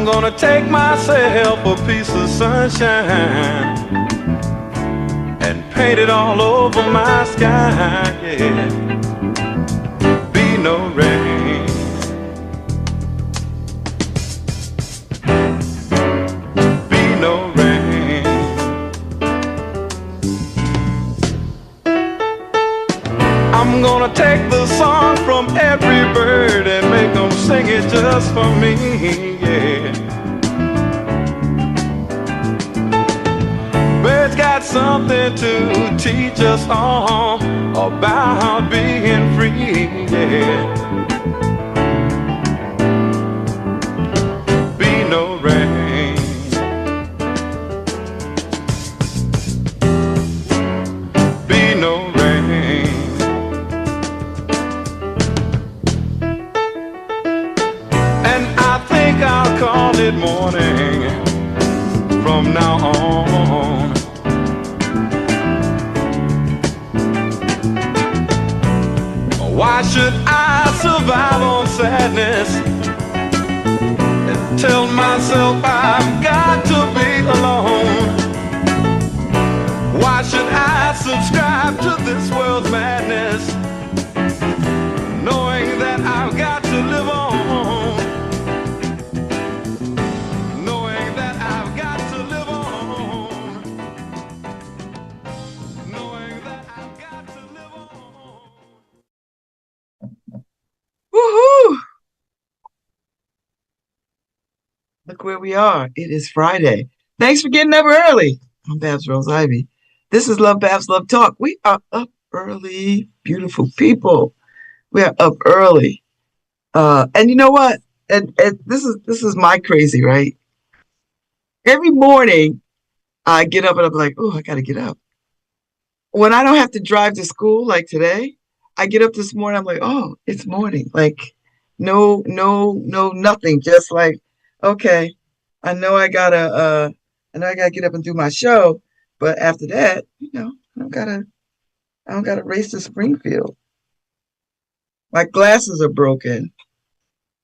gonna take myself a piece of sunshine and paint it all over my sky, yeah. Be no rain. Be no rain. I'm gonna take the song from every bird and make them sing it just for me, yeah. Birds got something to teach us all about being free, yeah. Be no rain. Be no rain. And I think I'll call it morning from now on. Why should I survive on sadness and tell myself I've got to be alone? Why should I subscribe to this world's madness, knowing that I've got to live on? Knowing that I've got to live on. Knowing that I've got to live on. Woohoo! Look where we are. It is Friday. Thanks for getting up early. I'm Babz Rose Ivy. This is LoveBabz Love Talk. We are up early, beautiful people. We are up early. And you know what? And this is my crazy, right? Every morning I get up and I'm like, oh, I gotta get up. When I don't have to drive to school like today, I get up this morning, I'm like, oh, it's morning. Like, no, nothing. Just like, okay, I know I gotta get up and do my show, but after that, I don't gotta race to Springfield. My glasses are broken,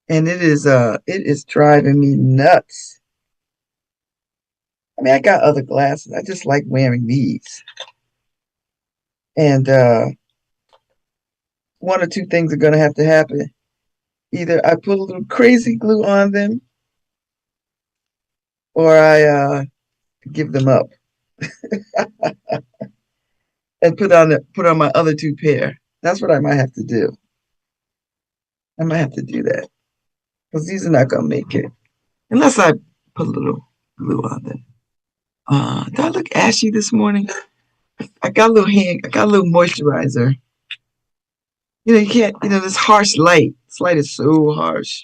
and it is driving me nuts. I mean, I got other glasses. I just like wearing these. And one or two things are going to have to happen. Either I put a little crazy glue on them, or I give them up and put on my other two pair. That's what I might have to do. I might have to do that because these are not going to make it unless I put a little glue on them. Did I look ashy this morning? I got a little moisturizer. You can't, this harsh light. This light is so harsh.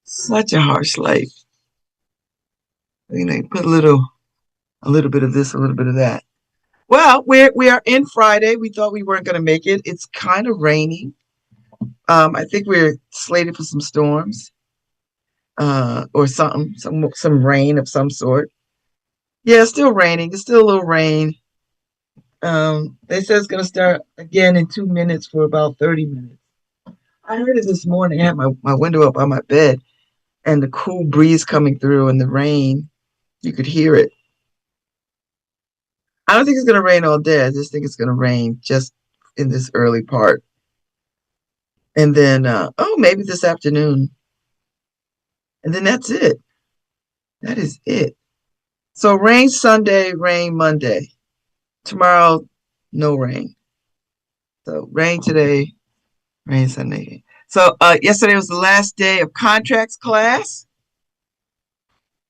Such a harsh light. You put a little bit of this, a little bit of that. Well, we are in Friday. We thought we weren't going to make it. It's kind of raining. I think we're slated for some storms, or something, some rain of some sort. Yeah, it's still raining. It's still a little rain. They said it's going to start again in 2 minutes for about 30 minutes. I heard it this morning. I had my window up on my bed and the cool breeze coming through and the rain. You could hear it. I don't think it's going to rain all day. I just think it's going to rain just in this early part. And then, maybe this afternoon. And then that's it. That is it. So rain Sunday, rain Monday. Tomorrow, no rain. So rain today, rain Sunday. So yesterday was the last day of contracts class.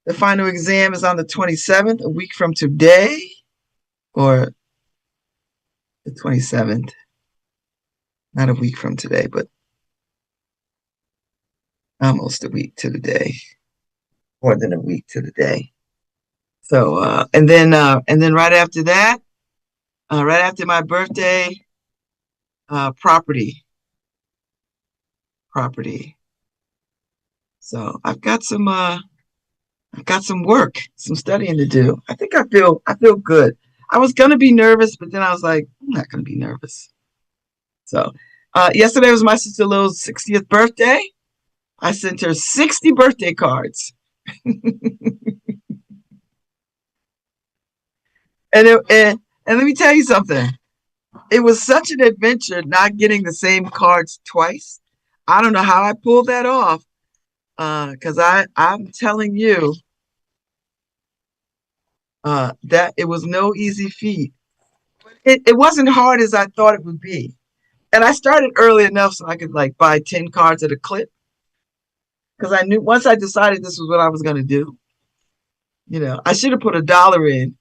The final exam is on the 27th, a week from today, or the 27th. Not a week from today, but almost a week to the day. More than a week to the day. So and then right after that, right after my birthday, property. So I've got some work, some studying to do. I think I feel good. I was gonna be nervous, but then I was like, I'm not gonna be nervous. So yesterday was my sister Lil's 60th birthday. I sent her 60 birthday cards. And let me tell you something. It was such an adventure not getting the same cards twice. I don't know how I pulled that off. Because I'm telling you, that it was no easy feat. It wasn't hard as I thought it would be. And I started early enough so I could like buy 10 cards at a clip. Because I knew once I decided this was what I was going to do, I should have put $1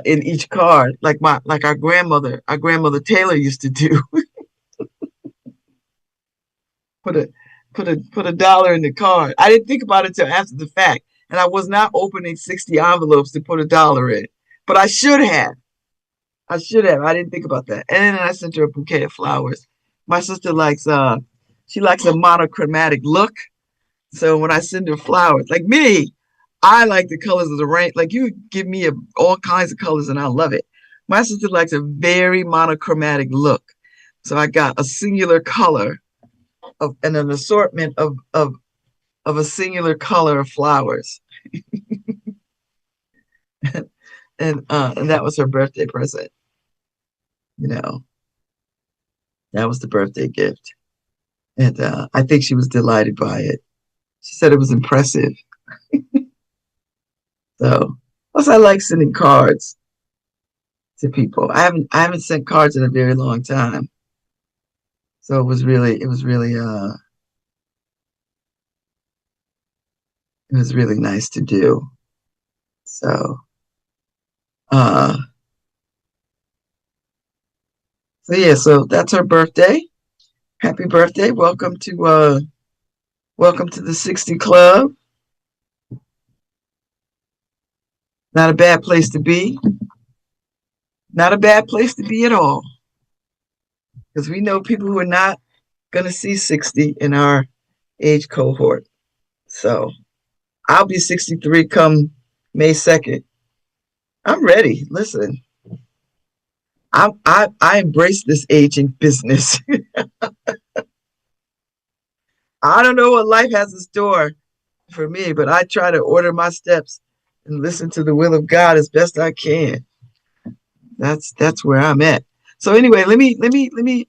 in each card, like our grandmother Taylor used to do. put a put a dollar in the card. I didn't think about it till after the fact, and I was not opening 60 envelopes to put $1 in, but I should have. I should have. I didn't think about that. And then I sent her a bouquet of flowers. My sister she likes a monochromatic look. So when I send her flowers, like me, I like the colors of the rain. Like you give me all kinds of colors and I love it. My sister likes a very monochromatic look. So I got a singular color and an assortment of a singular color of flowers. And that was her birthday present. You know, that was the birthday gift. And I think she was delighted by it. She said it was impressive. So, plus I like sending cards to people. I haven't sent cards in a very long time. So it was really nice to do. So, uh, so yeah, so that's her birthday. Happy birthday. Welcome to the 60 Club. Not a bad place to be. Not a bad place to be at all. Because we know people who are not going to see 60 in our age cohort. So I'll be 63 come May 2nd. I'm ready. Listen, I embrace this aging business. I don't know what life has in store for me, but I try to order my steps and listen to the will of God as best I can. That's where I'm at. So anyway,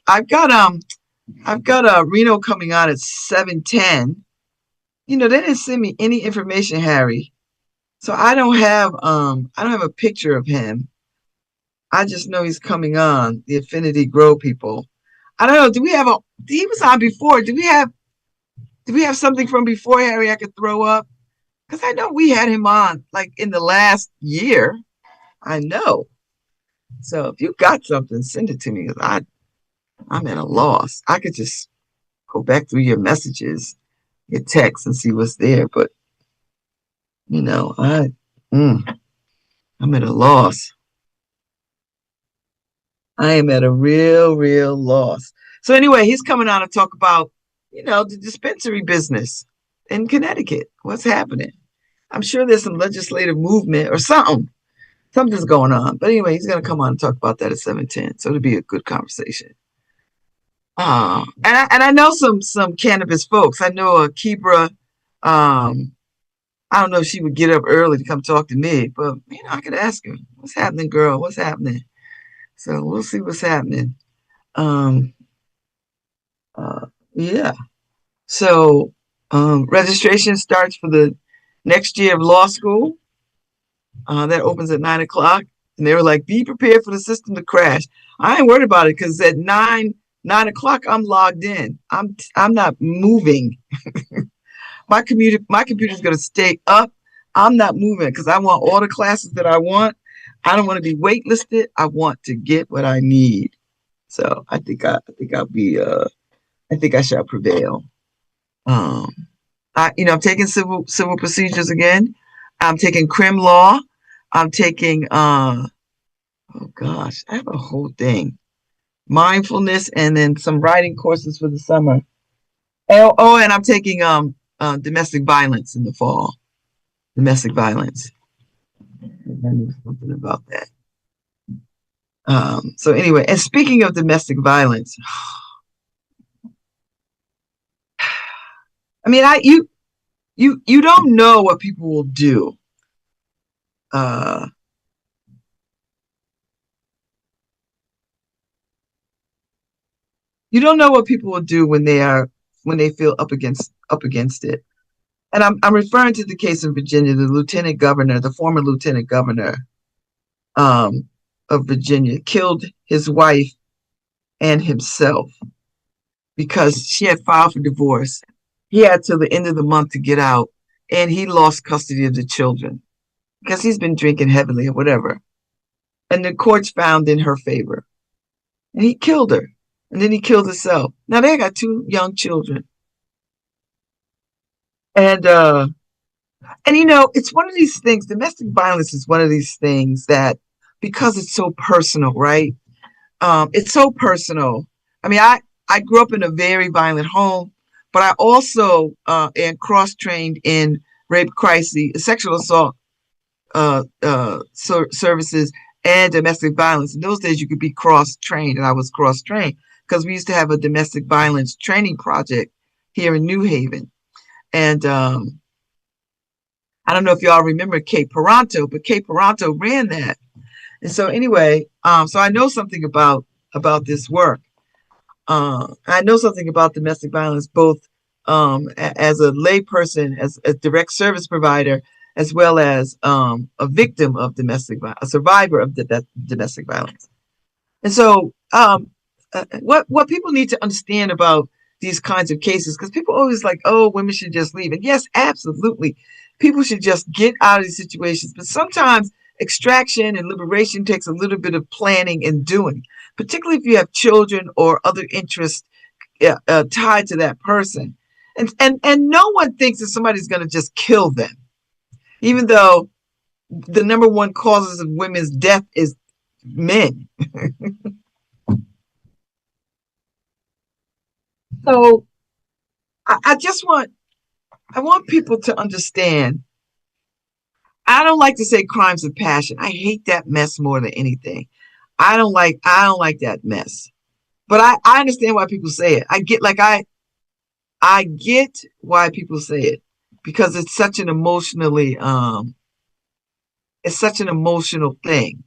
I've got Reno coming on at 7:10. They didn't send me any information, Harry. So I don't have a picture of him. I just know he's coming on, the Affinity Grow people. I don't know. He was on before. Do we have something from before, Harry, I could throw up? Because I know we had him on like in the last year. I know. So if you got something, send it to me because I'm at a loss. I could just go back through your messages, your texts, and see what's there. But you know, I mm, I'm at a loss. I am at a real, real loss. So anyway, he's coming on to talk about, the dispensary business in Connecticut. What's happening? I'm sure there's some legislative movement or something. Something's going on. But anyway, he's going to come on and talk about that at 7:10. So it'll be a good conversation. And I know some cannabis folks. I know Kibra. I don't know if she would get up early to come talk to me, but I could ask her, "What's happening, girl? What's happening?" So we'll see what's happening. Um, yeah. So registration starts for the next year of law school. That opens at 9 o'clock. And they were like, be prepared for the system to crash. I ain't worried about it because at 9 o'clock, I'm logged in. I'm not moving. My computer's gonna stay up. I'm not moving because I want all the classes that I want. I don't want to be waitlisted. I want to get what I need. So I think I shall prevail. Um, I'm taking civil procedures again. I'm taking crim law. I'm taking oh gosh, I have a whole thing. Mindfulness and then some writing courses for the summer. And I'm taking domestic violence in the fall. Domestic violence. I knew something about that. So anyway, and speaking of domestic violence, I mean, you don't know what people will do. Uh, you don't know what people will do when they feel up against it. And I'm referring to the case in Virginia, the former lieutenant governor um, of Virginia, killed his wife and himself because she had filed for divorce. He had till the end of the month to get out, and he lost custody of the children because he's been drinking heavily or whatever. And the courts found in her favor, and he killed her, and then he killed himself. Now they got two young children, and it's one of these things. Domestic violence is one of these things that, because it's so personal, right? It's so personal. I mean, I grew up in a very violent home, but I also am cross trained in rape crisis, sexual assault services, and domestic violence. In those days, you could be cross trained, and I was cross trained because we used to have a domestic violence training project here in New Haven, and I don't know if y'all remember Kate Paranto, but Kate Paranto ran that. And so anyway, so I know something about this work. I know something about domestic violence, both as a layperson, as a direct service provider, as well as a victim of domestic violence, a survivor of domestic violence. And so, what people need to understand about these kinds of cases, because people always like, oh, women should just leave. And yes, absolutely, people should just get out of these situations. But sometimes extraction and liberation takes a little bit of planning and doing, particularly if you have children or other interests tied to that person. And no one thinks that somebody's going to just kill them, even though the number one causes of women's death is men. So I just want people to understand. I don't like to say crimes of passion. I hate that mess more than anything. I don't like that mess. But I understand why people say it. I get why people say it because it's such an emotional thing.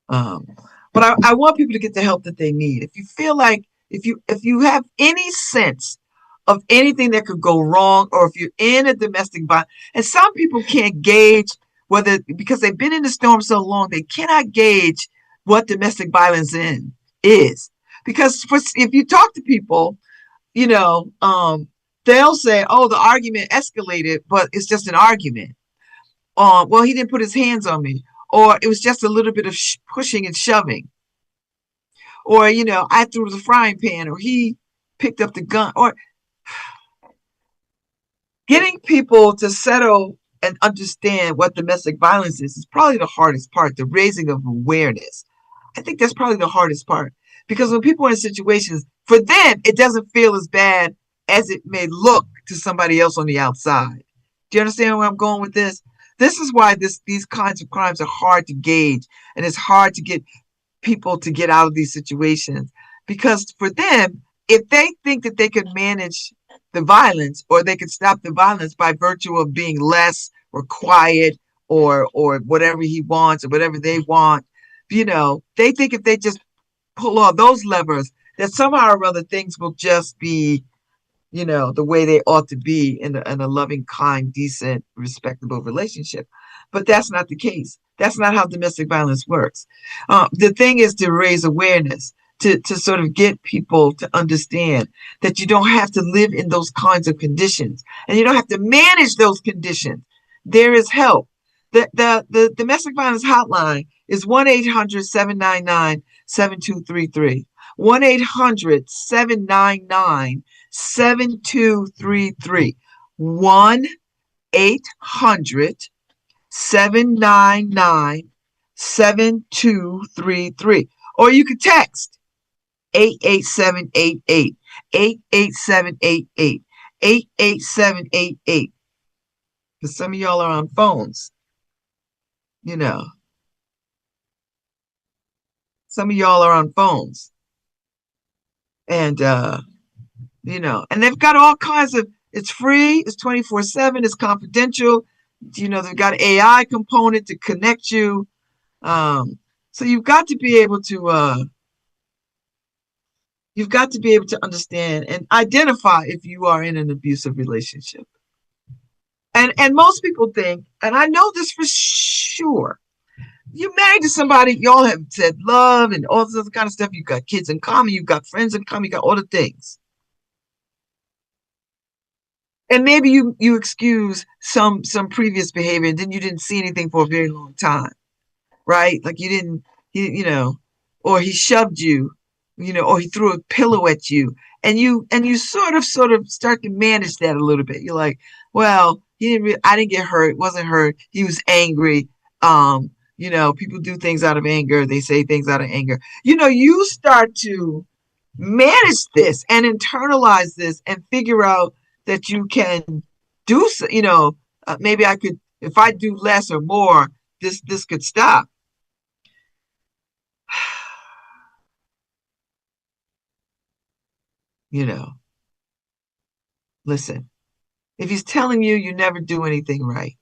Um, but I want people to get the help that they need. If you feel like if you have any sense of anything that could go wrong, or if you're in a domestic violence, and some people can't gauge whether, because they've been in the storm so long, they cannot gauge what domestic violence is. Because if you talk to people, you know, they'll say, "Oh, the argument escalated, but it's just an argument." Well, he didn't put his hands on me, or it was just a little bit of pushing and shoving, or I threw the frying pan, or he picked up the gun, or getting people to settle and understand what domestic violence is probably the hardest part. The raising of awareness, I think that's probably the hardest part, because when people are in situations, for them it doesn't feel as bad as it may look to somebody else on the outside. Do you understand where I'm going with this? This is why these kinds of crimes are hard to gauge, and it's hard to get people to get out of these situations, because for them, if they think that they could manage the violence, or they could stop the violence by virtue of being less or quiet, or whatever he wants or whatever they want, they think if they just pull off those levers, that somehow or other things will just be the way they ought to be in a loving, kind, decent, respectable relationship. But that's not the case. That's not how domestic violence works. The thing is to raise awareness, to sort of get people to understand that you don't have to live in those kinds of conditions, and you don't have to manage those conditions. There is help. The domestic violence hotline is 1-800-799-7233. 1-800-799-7233. 1-800-799-7233. Or you can text 88788, 88788, 88788. Because some of y'all are on phones. you know some of y'all are on phones, and and they've got all kinds of It's free. It's 24/7. It's confidential. They've got AI component to connect you. So you've got to be able to understand and identify if you are in an abusive relationship. And most people think, and I know this for sure, you're married to somebody, y'all have said love and all this other kind of stuff. You've got kids in common, you've got friends in common, you got all the things. And maybe you excuse some previous behavior and then you didn't see anything for a very long time, right? Like you didn't, or he shoved you, or he threw a pillow at you, and you sort of start to manage that a little bit. You're like, well, I didn't get hurt, wasn't hurt. He was angry. People do things out of anger. They say things out of anger. You start to manage this and internalize this and figure out that you can do, maybe I could, if I do less or more, this could stop. Listen, if he's telling you you never do anything right,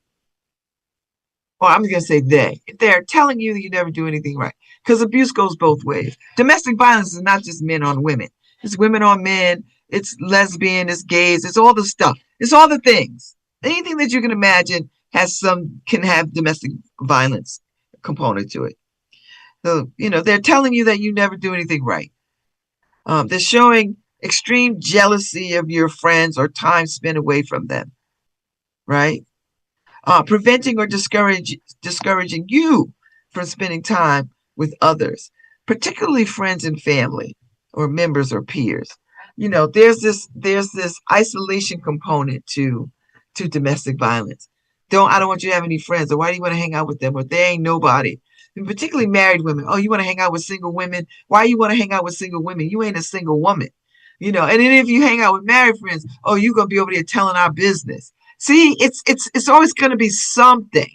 or I'm going to say if they're telling you that you never do anything right, because abuse goes both ways. Domestic violence is not just men on women. It's women on men. It's lesbian. It's gays. It's all the stuff. It's all the things. Anything that you can imagine can have domestic violence component to it. So, they're telling you that you never do anything right. They're showing extreme jealousy of your friends or time spent away from them, right? Preventing or discouraging you from spending time with others, particularly friends and family or members or peers. There's this isolation component to domestic violence. I don't want you to have any friends, or why do you want to hang out with them? Or they ain't nobody. And particularly married women. Oh, you want to hang out with single women? Why you want to hang out with single women? You ain't a single woman. And then if you hang out with married friends, oh, you're gonna be over there telling our business. See, it's always gonna be something.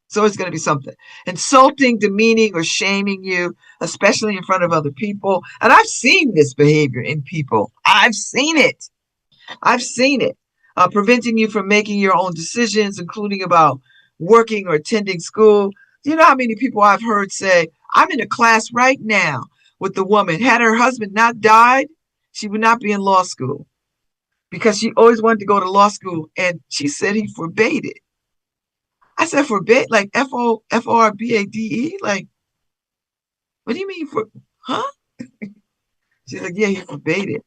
It's always gonna be something. Insulting, demeaning, or shaming you, especially in front of other people. And I've seen this behavior in people. I've seen it. Preventing you from making your own decisions, including about working or attending school. Do you know how many people I've heard say, I'm in a class right now with the woman, had her husband not died, she would not be in law school because she always wanted to go to law school. And she said he forbade it. I said, forbade? Like FORBADE? Like, what do you mean huh? She's like, yeah, he forbade it.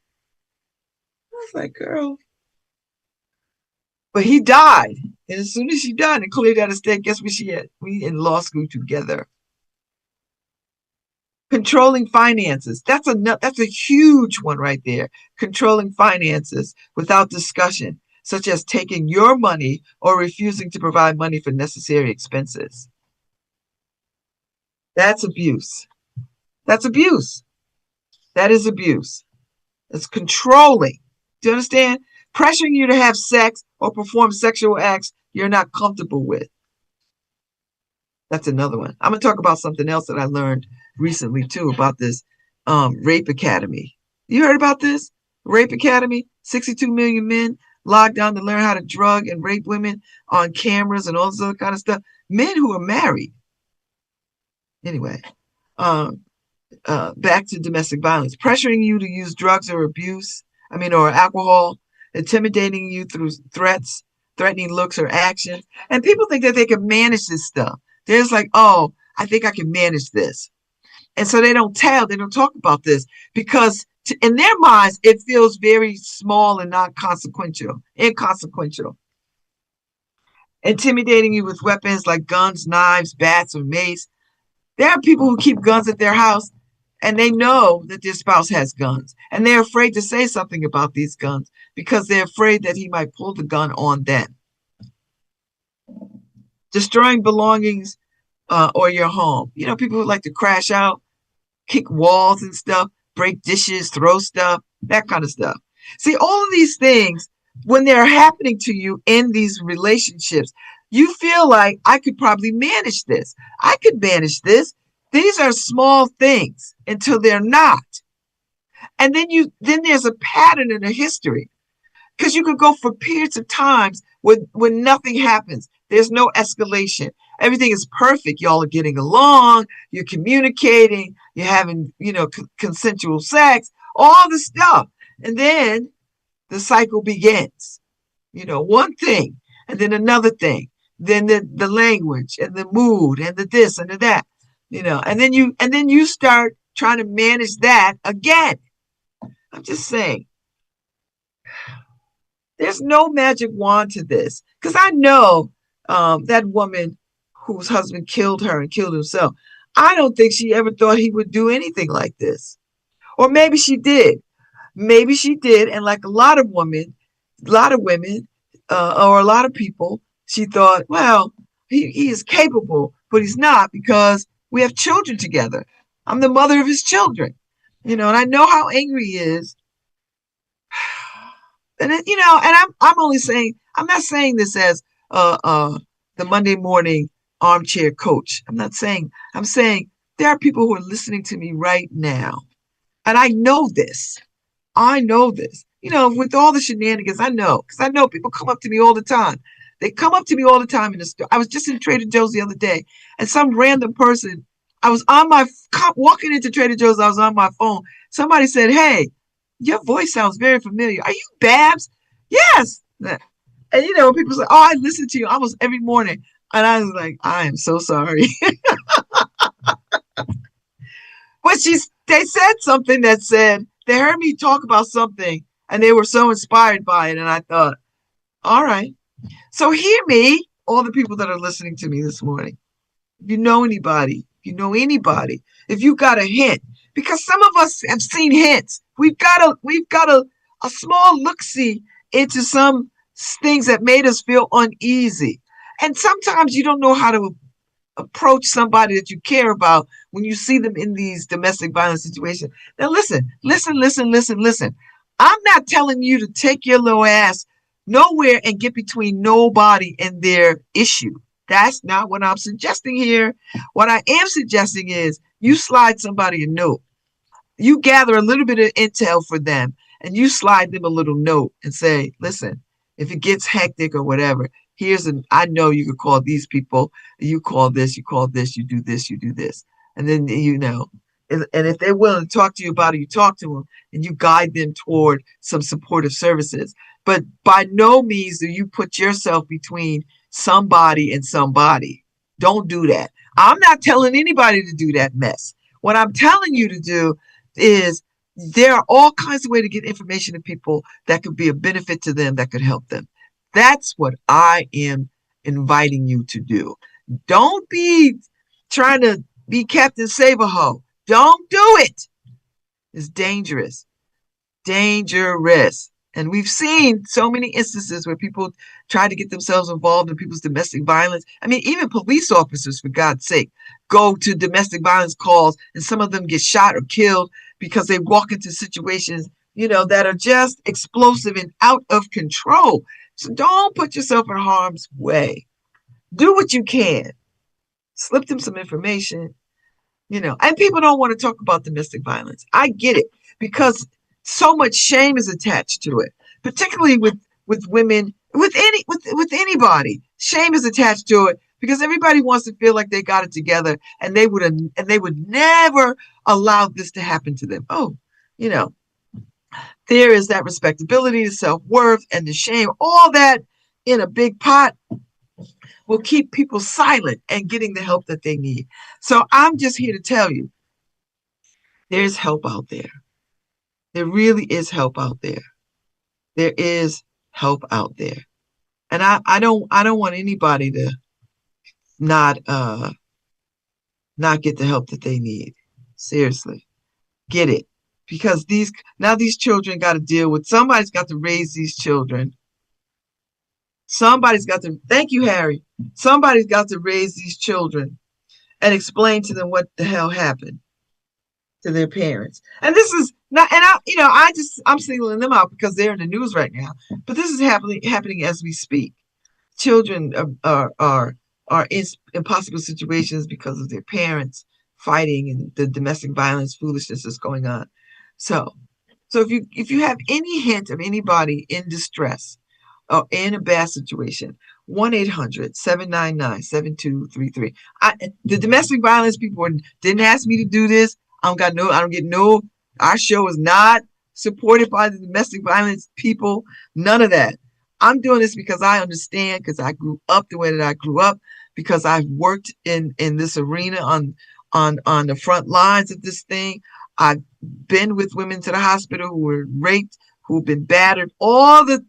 I was like, girl. But he died. And as soon as she died and cleared out of state, guess what she had? We in law school together. Controlling finances. That's a huge one right there. Controlling finances without discussion, such as taking your money or refusing to provide money for necessary expenses. That's abuse. That's abuse. That is abuse. It's controlling. Do you understand? Pressuring you to have sex or perform sexual acts you're not comfortable with. That's another one. I'm going to talk about something else that I learned recently too about this rape academy. You heard about this? Rape academy? 62 million men logged on to learn how to drug and rape women on cameras and all this other kind of stuff. Men who are married. Anyway, back to domestic violence. Pressuring you to use drugs or or alcohol, intimidating you through threats, threatening looks or actions. And people think that they can manage this stuff. They're just like, oh, I think I can manage this. And so they don't talk about this because in their minds, it feels very small and not inconsequential. Intimidating you with weapons like guns, knives, bats, or mace. There are people who keep guns at their house and they know that their spouse has guns and they're afraid to say something about these guns because they're afraid that he might pull the gun on them. Destroying belongings or your home. People who like to crash out, kick walls and stuff, break dishes, throw stuff, that kind of stuff. See, all of these things, when they're happening to you in these relationships, you feel like I could probably manage this. I could manage this. These are small things until they're not. And then there's a pattern in a history. Because you could go for periods of times when nothing happens. There's no escalation. Everything is perfect. Y'all are getting along. You're communicating. You're having, consensual sex, all the stuff. And then the cycle begins. One thing and then another thing. Then the language and the mood and the this and the that. And then you start trying to manage that again. I'm just saying, there's no magic wand to this. Because I know that woman whose husband killed her and killed himself, I don't think she ever thought he would do anything like this. Or maybe she did. Maybe she did. And like a lot of women, or a lot of people, she thought, well, he is capable, but he's not because we have children together. I'm the mother of his children. And I know how angry he is. And I'm only saying, I'm not saying this as the Monday morning armchair coach. I'm saying there are people who are listening to me right now. And I know this. With all the shenanigans, I know, because I know people come up to me all the time. They come up to me all the time in the store. I was just in Trader Joe's the other day, and some random person, I was walking into Trader Joe's, I was on my phone. Somebody said, "Hey, your voice sounds very familiar. Are you Babz?" Yes. And people say, "Oh, I listen to you almost every morning." And I was like, "I am so sorry." But they said something that said, they heard me talk about something and they were so inspired by it. And I thought, all right. So hear me, all the people that are listening to me this morning. If you know anybody, if you got a hint, because some of us have seen hints. We've got a small look-see into some things that made us feel uneasy. And sometimes you don't know how to approach somebody that you care about when you see them in these domestic violence situations. Now listen. I'm not telling you to take your little ass nowhere and get between nobody and their issue. That's not what I'm suggesting here. What I am suggesting is you slide somebody a note. You gather a little bit of intel for them and you slide them a little note and say, listen, if it gets hectic or whatever, I know you could call these people, you call this, you do this, you do this. And then, and if they're willing to talk to you about it, you talk to them and you guide them toward some supportive services. But by no means do you put yourself between somebody and somebody. Don't do that. I'm not telling anybody to do that mess. What I'm telling you to do is there are all kinds of ways to get information to people that could be a benefit to them, that could help them. That's what I am inviting you to do. Don't be trying to be Captain Save-A-Ho. Don't do it. It's dangerous. Dangerous. And we've seen so many instances where people try to get themselves involved in people's domestic violence. I mean, even police officers, for God's sake, go to domestic violence calls and some of them get shot or killed because they walk into situations, that are just explosive and out of control. So don't put yourself in harm's way. Do what you can. Slip them some information, and people don't want to talk about domestic violence. I get it, because so much shame is attached to it, particularly with women, with anybody. Shame is attached to it because everybody wants to feel like they got it together, and they would never allow this to happen to them. Oh, there is that respectability, the self-worth, and the shame. All that in a big pot will keep people silent and getting the help that they need. So I'm just here to tell you, there's help out there. There really is help out there. There is help out there. And I don't want anybody to not get the help that they need. Seriously. Get it. Because these children got to deal with, somebody's got to raise these children. Thank you, Harry. Somebody's got to raise these children and explain to them what the hell happened to their parents. And this is not, and I'm singling them out because they're in the news right now. But this is happening as we speak. Children are in impossible situations because of their parents fighting and the domestic violence foolishness that's going on. So So if you have any hint of anybody in distress or in a bad situation, 1-800-799-7233. The domestic violence people didn't ask me to do this. I don't get no, our show is not supported by the domestic violence people. None of that. I'm doing this because I understand, because I grew up the way that I grew up, because I've worked in this arena on the front lines of this thing. I've been with women to the hospital who were raped, who've been battered, all the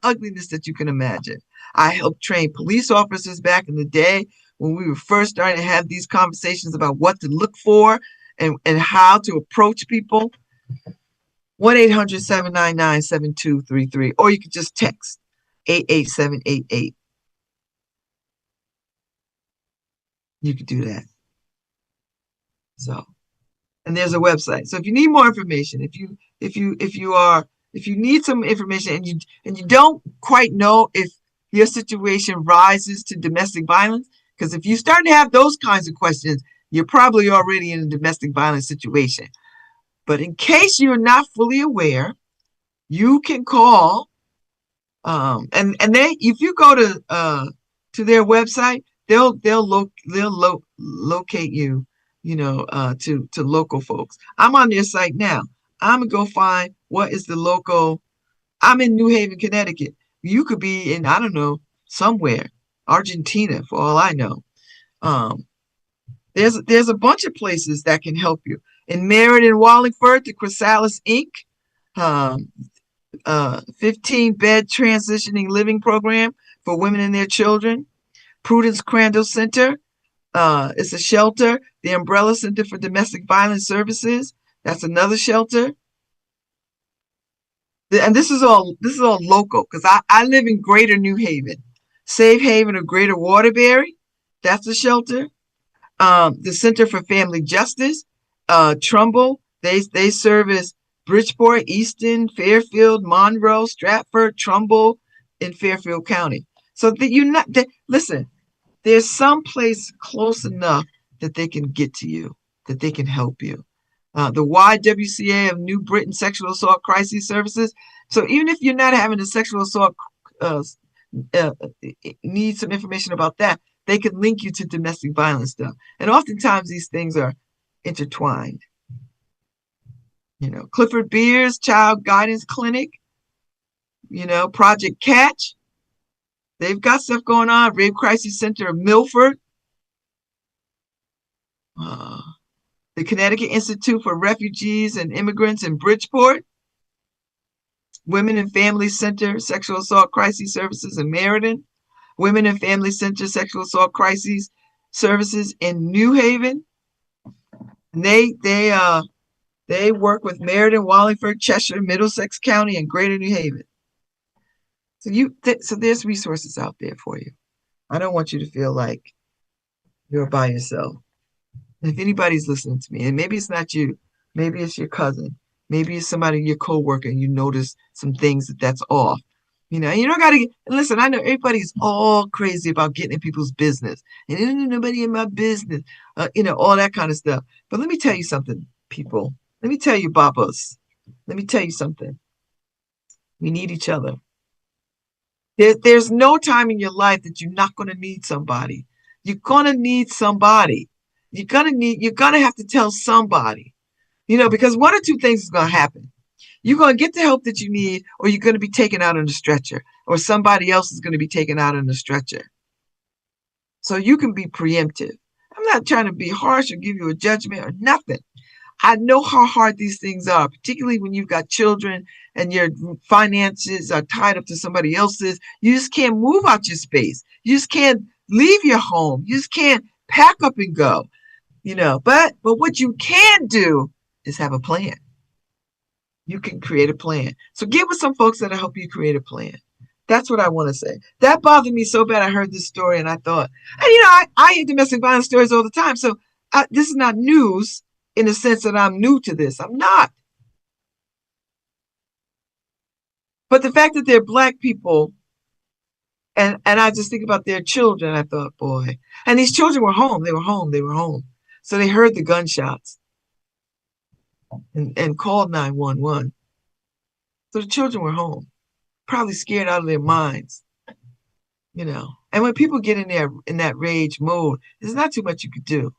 ugliness that you can imagine. I helped train police officers back in the day when we were first starting to have these conversations about what to look for and how to approach people. 1-800-799-7233, or you can just text 88788. You could do that. So, and there's a website. So if you need more information, if you need some information and you don't quite know if your situation rises to domestic violence, because if you start to have those kinds of questions, you're probably already in a domestic violence situation. But in case you're not fully aware, you can call, and they, if you go to their website, they'll locate you, to local folks. I'm on their site now. I'm gonna go find what is the local. I'm in New Haven, Connecticut. You could be in, I don't know, somewhere, Argentina, for all I know. Um, there's a bunch of places that can help you. In Meriden, Wallingford, the Chrysalis Inc. Um, 15-bed transitioning living program for women and their children. Prudence Crandall Center. It's a shelter. The Umbrella Center for Domestic Violence Services. That's another shelter. And this is all local, because I live in Greater New Haven. Safe Haven of Greater Waterbury. That's a shelter. The Center for Family Justice. Trumbull. They service Bridgeport, Easton, Fairfield, Monroe, Stratford, Trumbull in Fairfield County. So that listen, there's some place close enough that they can get to you, that they can help you. The YWCA of New Britain Sexual Assault Crisis Services. So even if you're not having a sexual assault, need some information about that, they can link you to domestic violence stuff. And oftentimes these things are intertwined. Clifford Beers Child Guidance Clinic, Project Catch. They've got stuff going on. Rape Crisis Center of Milford. The Connecticut Institute for Refugees and Immigrants in Bridgeport. Women and Family Center Sexual Assault Crisis Services in Meriden. Women and Family Center Sexual Assault Crisis Services in New Haven. And they work with Meriden, Wallingford, Cheshire, Middlesex County, and Greater New Haven. So there's resources out there for you. I don't want you to feel like you're by yourself. And if anybody's listening to me, and maybe it's not you, maybe it's your cousin, maybe it's somebody, your coworker, and you notice some things that's off. You don't got to listen. I know everybody's all crazy about getting in people's business, and there's nobody in my business, all that kind of stuff. But let me tell you something, people. Let me tell you, Babas. Let me tell you something. We need each other. There's no time in your life that you're not going to need somebody. You're going to need somebody. You're going to have to tell somebody, because one or two things is going to happen. You're going to get the help that you need, or you're going to be taken out on the stretcher, or somebody else is going to be taken out on the stretcher. So you can be preemptive. I'm not trying to be harsh or give you a judgment or nothing. I know how hard these things are, particularly when you've got children and your finances are tied up to somebody else's. You just can't move out your space. You just can't leave your home. You just can't pack up and go, But what you can do is have a plan. You can create a plan. So get with some folks that'll help you create a plan. That's what I want to say. That bothered me so bad. I heard this story and I thought, and I hear domestic violence stories all the time. So this is not news in the sense that I'm new to this. I'm not. But the fact that they're Black people, and I just think about their children, I thought, boy. And these children were home. They were home. So they heard the gunshots and called 911. So the children were home, probably scared out of their minds, you know. And when people get in there in that rage mode, there's not too much you could do.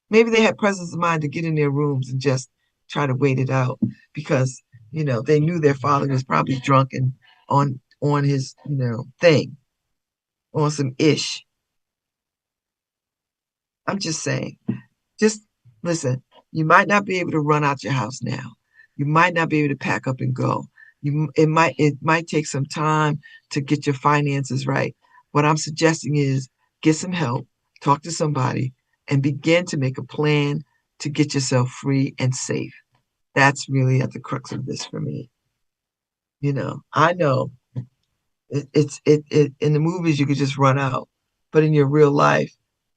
Maybe they had presence of mind to get in their rooms and just try to wait it out because, they knew their father was probably drunk and on his, thing, on some ish. I'm just saying. Just listen, you might not be able to run out your house now. You might not be able to pack up and go. It might take some time to get your finances right. What I'm suggesting is get some help, talk to somebody, and begin to make a plan to get yourself free and safe. That's really at the crux of this for me. I know it in the movies you could just run out, but in your real life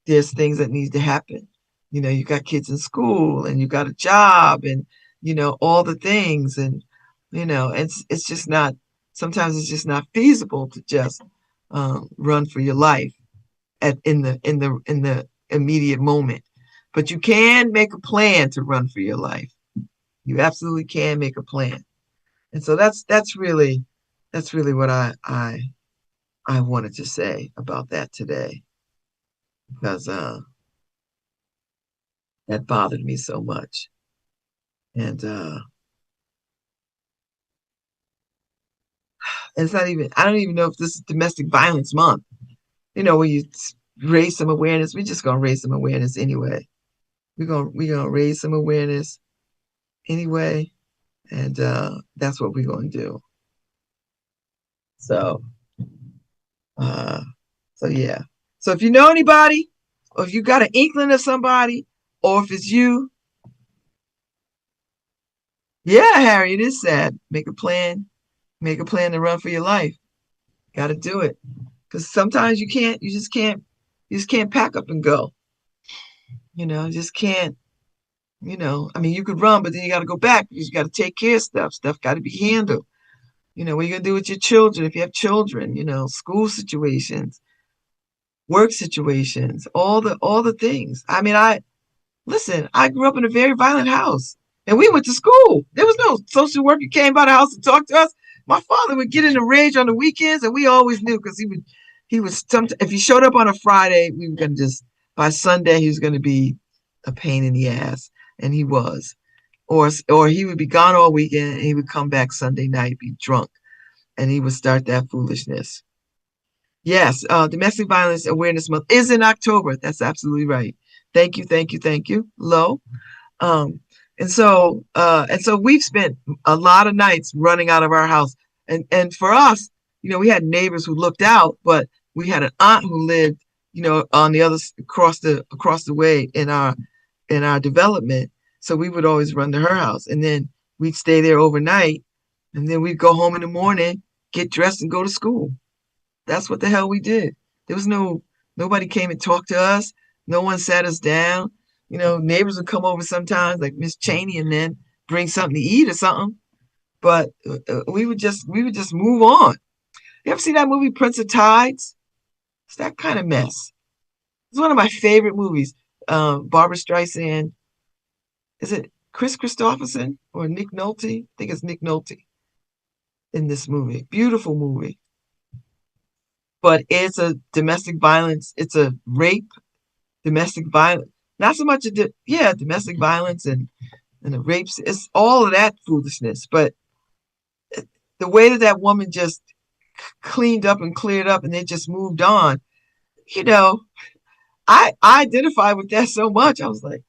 there's things that need to happen. You got kids in school and you got a job and all the things, and it's just not, sometimes it's just not feasible to just run for your life in the immediate moment, but you can make a plan to run for your life. You absolutely can make a plan. And so that's really what I wanted to say about that today, because that bothered me so much. And it's not even, I don't even know if this is domestic violence month, where you raise some awareness. We're just gonna raise some awareness anyway. We're gonna raise some awareness anyway, and that's what we're gonna do. So uh so yeah. So if you know anybody, or if you got an inkling of somebody, or if it's you, yeah, Harry, it is sad. Make a plan. Make a plan to run for your life. Got to do it. Because sometimes you can't, you just can't pack up and go. You just can't, I mean, you could run, but then you got to go back because you got to take care of stuff. Stuff got to be handled. What are you going to do with your children if you have children, school situations, work situations, all the things. I mean, listen, I grew up in a very violent house and we went to school. There was no social worker came by the house to talk to us. My father would get in a rage on the weekends and we always knew because he was if he showed up on a Friday, we were going to just, by Sunday, he was going to be a pain in the ass. And he was. Or he would be gone all weekend and he would come back Sunday night, be drunk, and he would start that foolishness. Yes, Domestic Violence Awareness Month is in October. That's absolutely right. Thank you, thank you, thank you, Lo. Um, and so we've spent a lot of nights running out of our house. And for us, we had neighbors who looked out, but we had an aunt who lived, on the other across the way in our development. So we would always run to her house, and then we'd stay there overnight, and then we'd go home in the morning, get dressed, and go to school. That's what the hell we did. There was nobody came and talked to us. No one sat us down. Neighbors would come over sometimes, like Miss Cheney, and then bring something to eat or something. But we would just move on. You ever see that movie Prince of Tides? It's that kind of mess. It's one of my favorite movies. Barbara Streisand. Is it Chris Christopherson or Nick Nolte? I think it's Nick Nolte in this movie. Beautiful movie. But it's a domestic violence. It's a rape, domestic violence. Not so much domestic violence and the rapes. It's all of that foolishness. But the way that woman just cleaned up and cleared up and they just moved on, you know, I identify with that so much. I was like,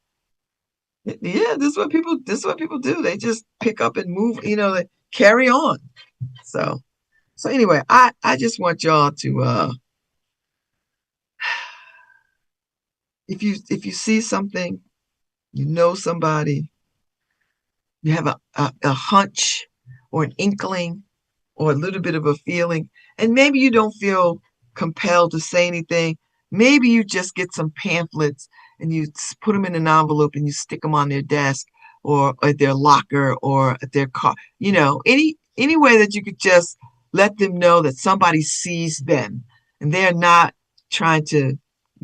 yeah, this is what people do. They just pick up and move, they carry on. So anyway, I just want y'all to if you see something, somebody, you have a hunch or an inkling or a little bit of a feeling, and maybe you don't feel compelled to say anything. Maybe you just get some pamphlets and you put them in an envelope and you stick them on their desk or at their locker or at their car. Any way that you could just let them know that somebody sees them and they're not trying to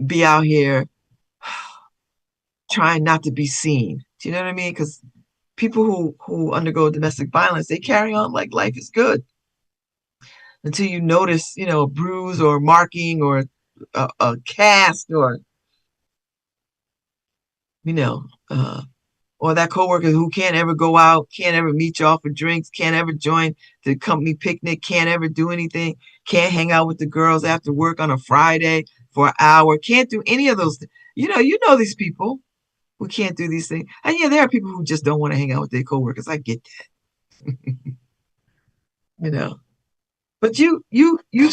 be out here trying not to be seen. Do you know what I mean? Because people who undergo domestic violence, they carry on like life is good until you notice, a bruise or marking or a cast or, you know, or that coworker who can't ever go out, can't ever meet y'all for drinks, can't ever join the company picnic, can't ever do anything, can't hang out with the girls after work on a Friday for an hour, can't do any of those things. You know these people who can't do these things. And yeah, there are people who just don't want to hang out with their coworkers. I get that. you know. But you've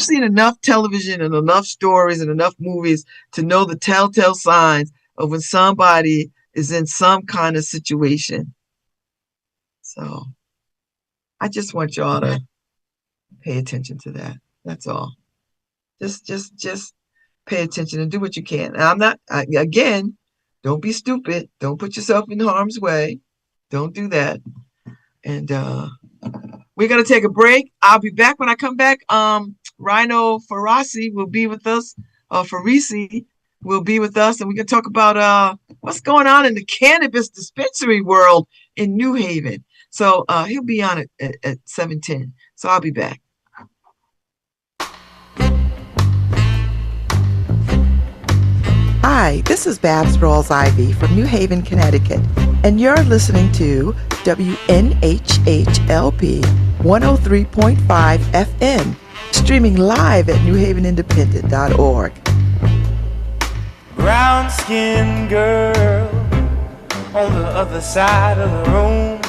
seen enough television and enough stories and enough movies to know the telltale signs of when somebody is in some kind of situation. So I just want y'all to pay attention to that. That's all. Just pay attention and do what you can. And again, don't be stupid. Don't put yourself in harm's way. Don't do that. And we're gonna take a break. I'll be back when I come back. Rhino Farasi will be with us. Farisi will be with us, and we can talk about what's going on in the cannabis dispensary world in New Haven. So he'll be on at 7:10. So I'll be back. Hi, this is Babz Rawls-Ivy from New Haven, Connecticut, and you're listening to WNHHLP 103.5 FM, streaming live at newhavenindependent.org. Brown-skinned girl on the other side of the room.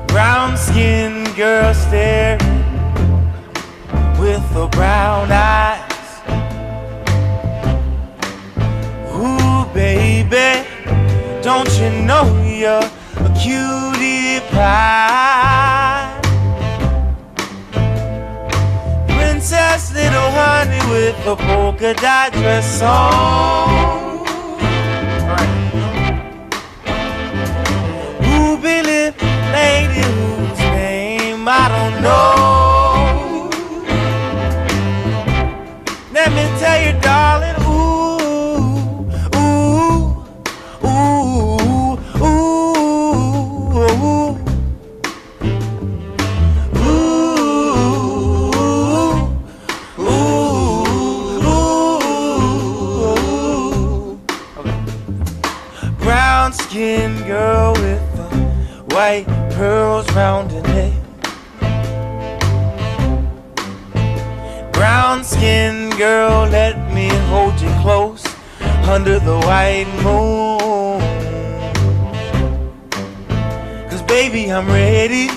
Brown-skinned girl staring with her brown eyes. Ooh, baby, don't you know you're a cutie pie? Princess little honey with a polka dot dress on. Ruby lip lady whose name I don't know. Let me tell you, darling, brown-skinned girl with the white pearls round her neck. Brown-skinned girl, let me hold you close under the white moon. 'Cause baby, I'm ready,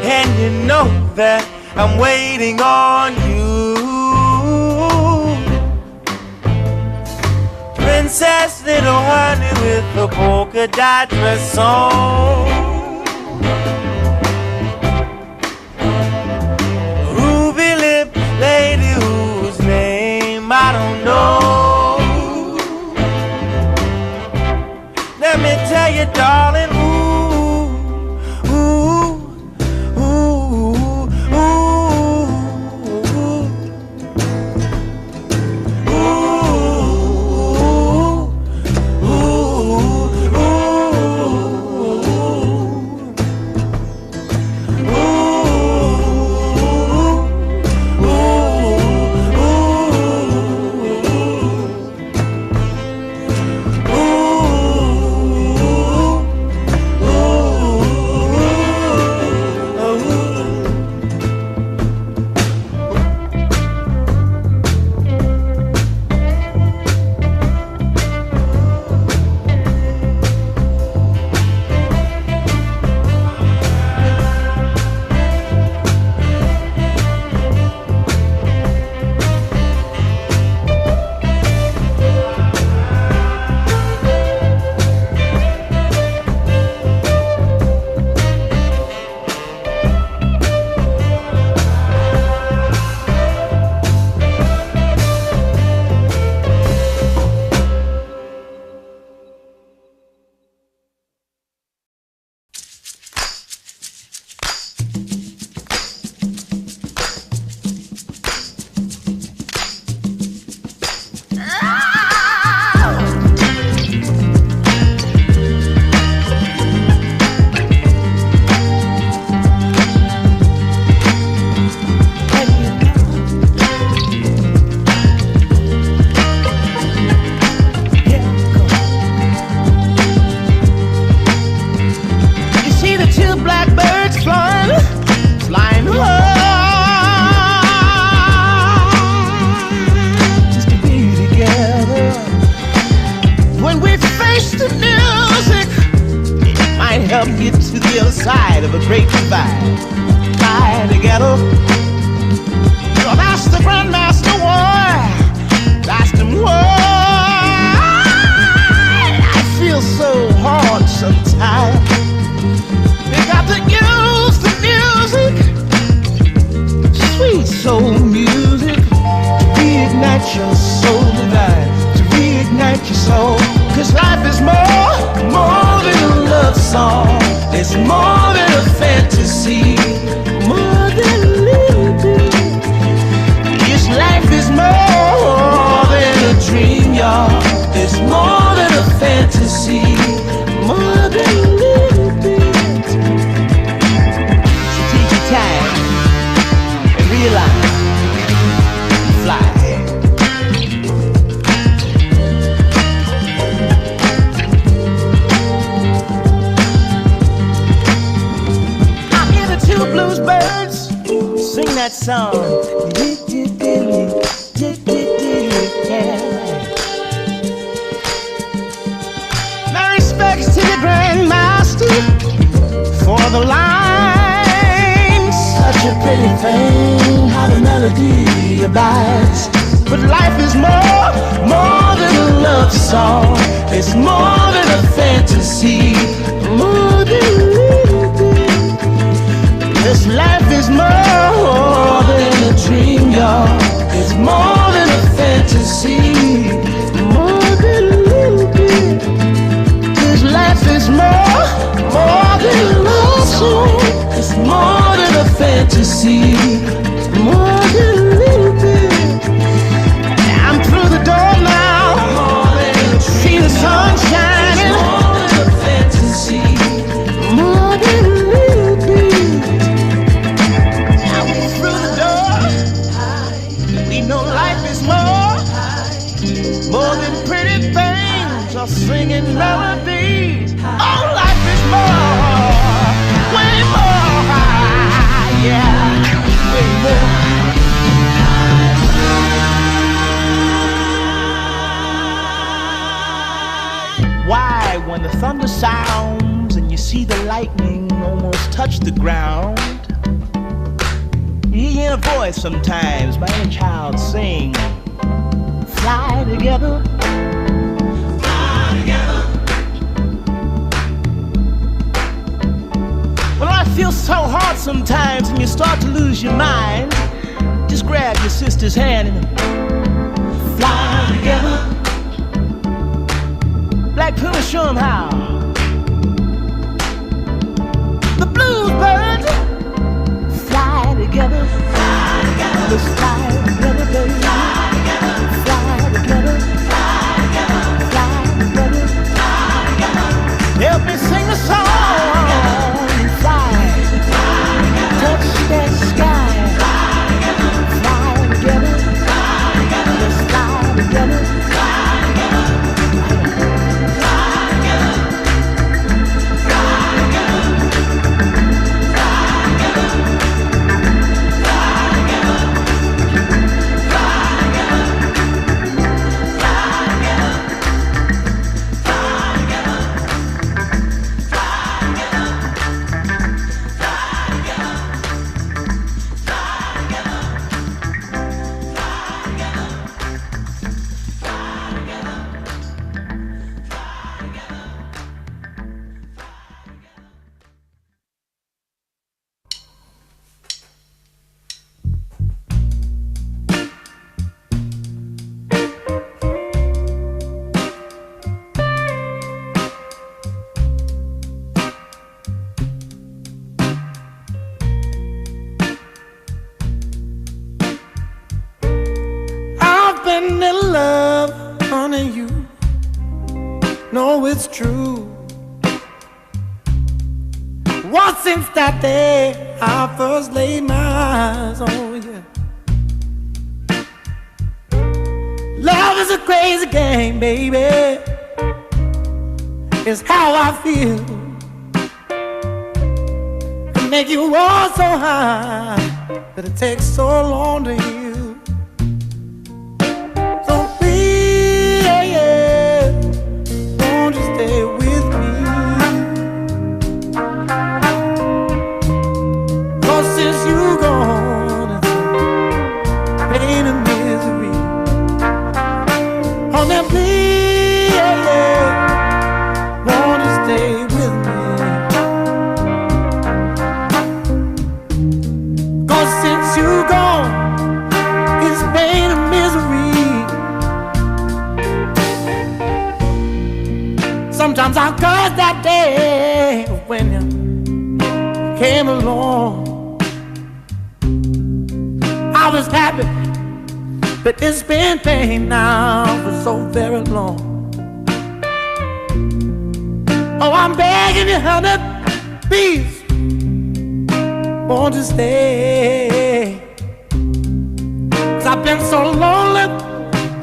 and you know that I'm waiting on you. Princess little honey with a polka dot dress on. Ruby lip lady whose name I don't know. Let me tell you, darling, the other side of a great divide. Fly together. Well, that's the Grandmaster War. That's the war. I feel so hard sometimes. We got to use the music, sweet soul music, to reignite your soul divine, to reignite your soul. Cause life is more than a love song. It's more than a fantasy, more than a little bit. This life is more than a dream, y'all. It's more than a fantasy, more than a little bit. So take your time and realize, fly. Blues birds sing that song. My respects to the Grandmaster for the line. Such a pretty thing, how the melody abides. But life is more than a love song. It's more than a fantasy, more than a little bit. This life is more than a dream, y'all. It's more than a fantasy, more than a little bit. This life is more than a love song. It's more than a fantasy, more than a little bit. I'm through the door now. See the sun shining. More than a fantasy, more than a little bit. No, life is more than pretty things or singing melodies. Oh, life is more, way more, yeah, way more. Why, when the thunder sounds and you see the lightning almost touch the ground, you hear a voice sometimes by any child sing, fly together, fly together. Well, I feel so hard sometimes and you start to lose your mind. Just grab your sister's hand and fly together. Black Puma, show 'em how. The blues birds fly together, fly together. Let's fly together, baby. Fly together, fly together, fly together, fly together, fly together. Help me sing a song, fly, touch that sky, fly together, let's fly together, fly together. know it's true. Once since that day I first laid my eyes on you. Love is a crazy game, baby. It's how I feel. To make you walk so high that it takes so long to heal. So please, won't you stay with me? won't you stay with me? 'Cause since you gone, it's pain and misery. Sometimes I curse that day when you came along. I was happy, but it's been pain now for so very long. Oh, I'm begging you, honey, please, won't you stay? 'Cause I've been so lonely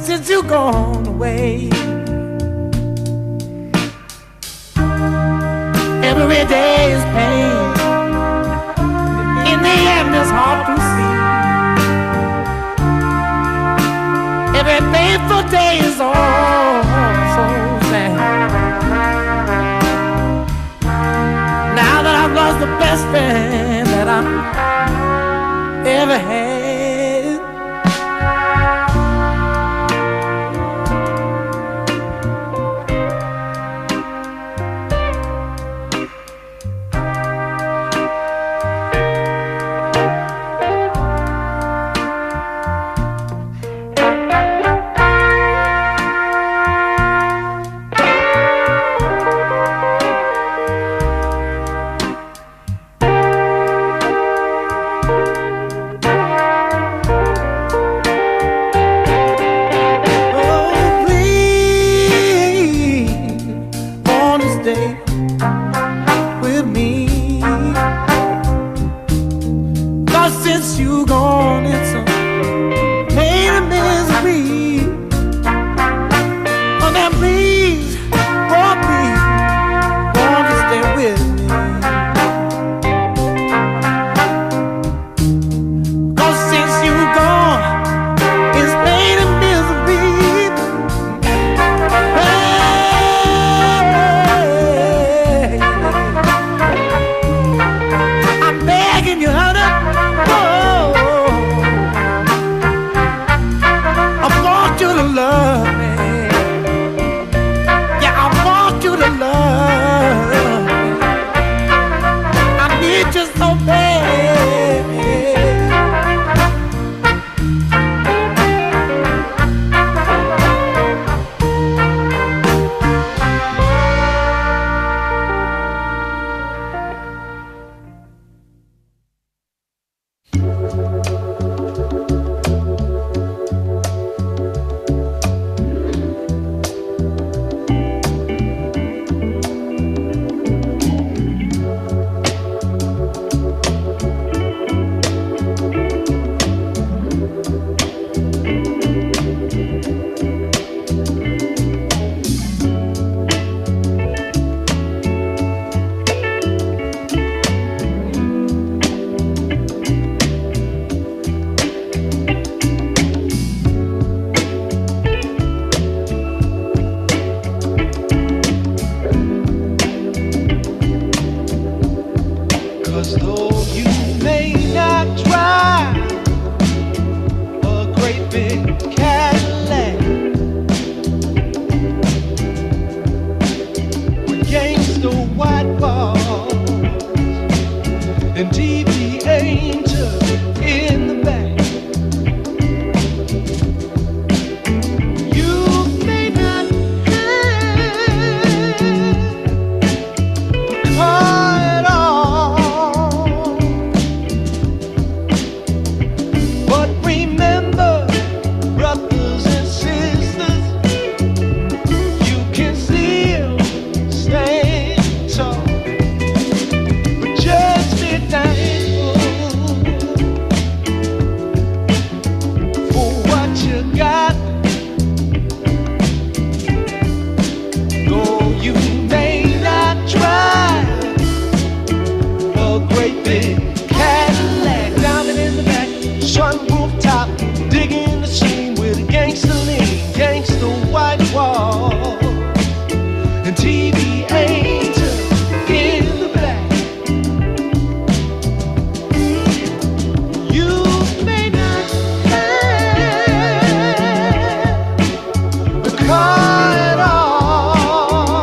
since you gone away. Every day is pain. In the end, it's hard to see. Every painful day is all so sad. Now that I've lost the best friend that I